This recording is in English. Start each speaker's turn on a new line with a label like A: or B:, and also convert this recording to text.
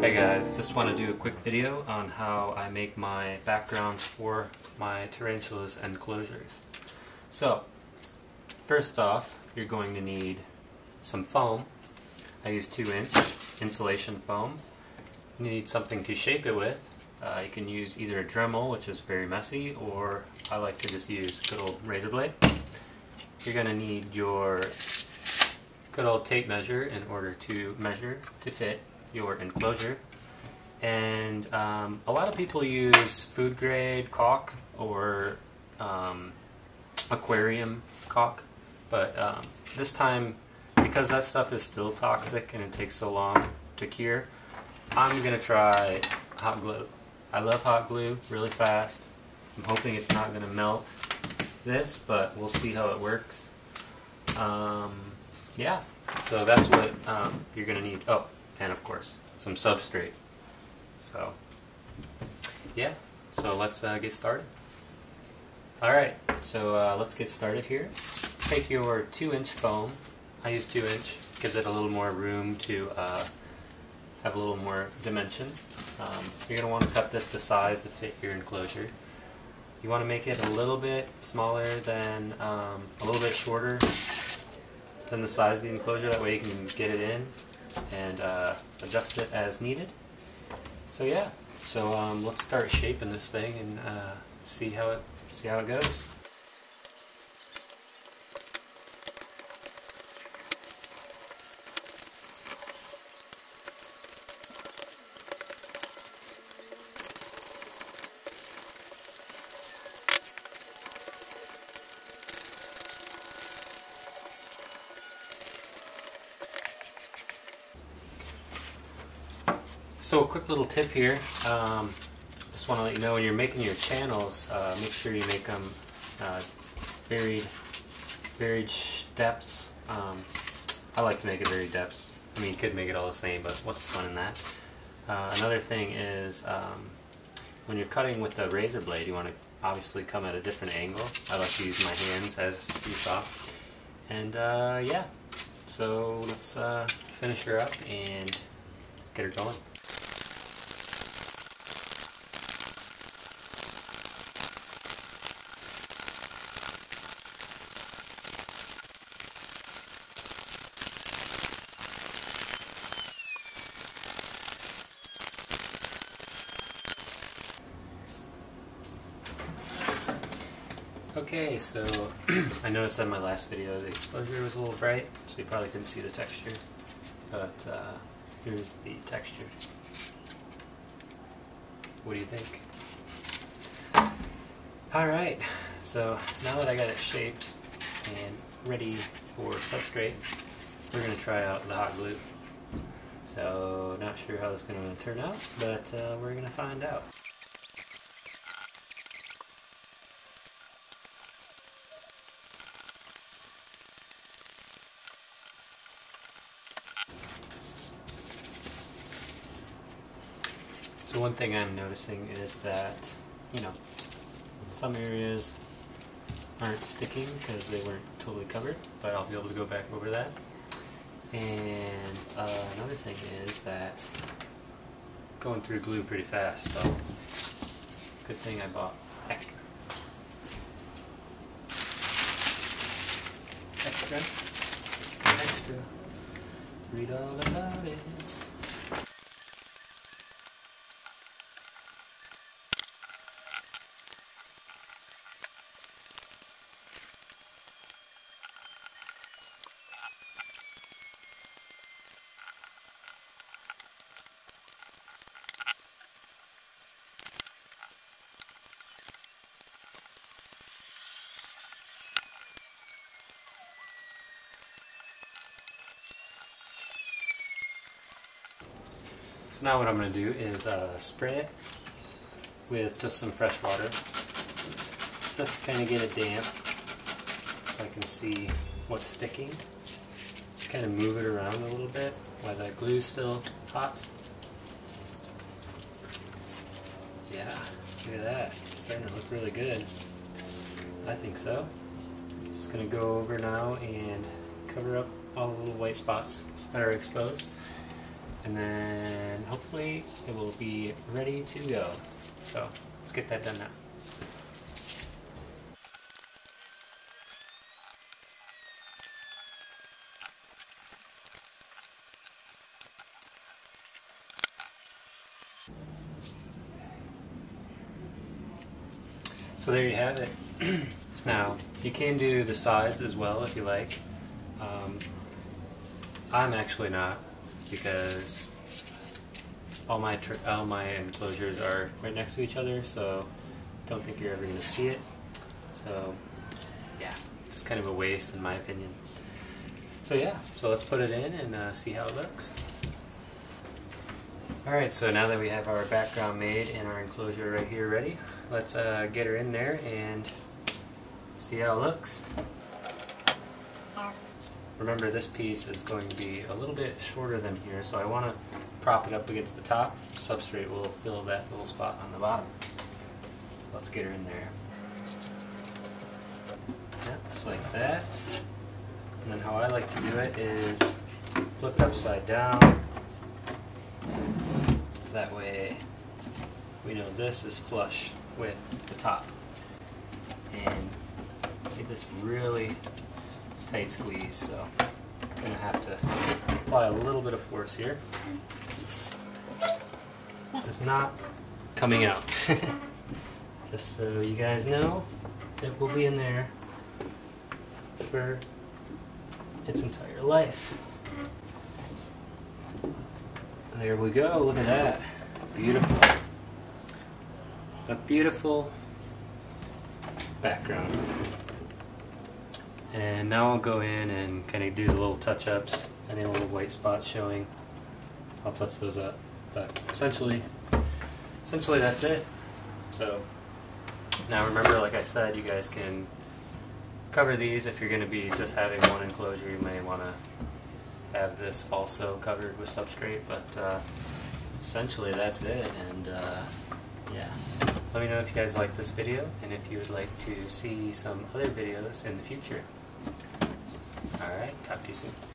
A: Hey guys, just want to do a quick video on how I make my backgrounds for my tarantulas enclosures. So, first off, you're going to need some foam. I use 2-inch insulation foam. You need something to shape it with. You can use either a Dremel, which is very messy, or I like to just use a good old razor blade. You're going to need your good old tape measure in order to measure to fit your enclosure. And a lot of people use food grade caulk or aquarium caulk, but this time, because that stuff is still toxic and it takes so long to cure, I'm gonna try hot glue. I love hot glue, really fast. I'm hoping it's not gonna melt this, but we'll see how it works. Yeah, so that's what you're gonna need. Oh, and of course, some substrate. So, yeah, so let's get started. Alright, so let's get started here. Take your 2-inch foam. I use 2-inch, gives it a little more room to have a little more dimension. You're going to want to cut this to size to fit your enclosure. You want to make it a little bit smaller than, a little bit shorter than the size of the enclosure, that way you can get it in and adjust it as needed. So yeah, so let's start shaping this thing and see how it goes. So a quick little tip here, just want to let you know when you're making your channels, make sure you make them varied depths. I like to make it varied depths. I mean, you could make it all the same, but what's fun in that? Another thing is, when you're cutting with the razor blade, you want to obviously come at a different angle. I like to use my hands, as you saw. And yeah, so let's finish her up and get her going. Okay, so I noticed in my last video the exposure was a little bright, so you probably couldn't see the texture, but here's the texture. What do you think? Alright, so now that I got it shaped and ready for substrate, we're going to try out the hot glue. So not sure how this is going to turn out, but we're going to find out. So one thing I'm noticing is that, you know, some areas aren't sticking because they weren't totally covered, but I'll be able to go back over that. And another thing is that going through glue pretty fast, so good thing I bought extra. Extra. Read all about it. So now what I'm going to do is spray it with just some fresh water, just to kind of get it damp so I can see what's sticking. Just kind of move it around a little bit while that glue's still hot. Yeah, look at that. It's starting to look really good. I think so. Just going to go over now and cover up all the little white spots that are exposed. and then hopefully it will be ready to go. So let's get that done now. So there you have it. Now, you can do the sides as well if you like. I'm actually not, because all my enclosures are right next to each other, so I don't think you're ever going to see it. So yeah, it's just kind of a waste in my opinion. So yeah, so let's put it in and see how it looks. Alright, so now that we have our background made and our enclosure right here ready, let's get her in there and see how it looks. Remember, this piece is going to be a little bit shorter than here, so I want to prop it up against the top. Substrate will fill that little spot on the bottom. So let's get her in there. Yep, just like that. And then how I like to do it is flip it upside down. That way we know this is flush with the top. And get this really tight squeeze, so I'm going to have to apply a little bit of force here. It's not coming out. Just so you guys know, it will be in there for its entire life. There we go, look at that. Beautiful. A beautiful background. And now I'll go in and kind of do the little touch-ups. Any little white spots showing, I'll touch those up. But essentially that's it. So now remember, like I said, you guys can cover these. If you're going to be just having one enclosure, you may want to have this also covered with substrate. But essentially that's it. And yeah. Let me know if you guys liked this video and if you would like to see some other videos in the future. Alright, talk to you soon.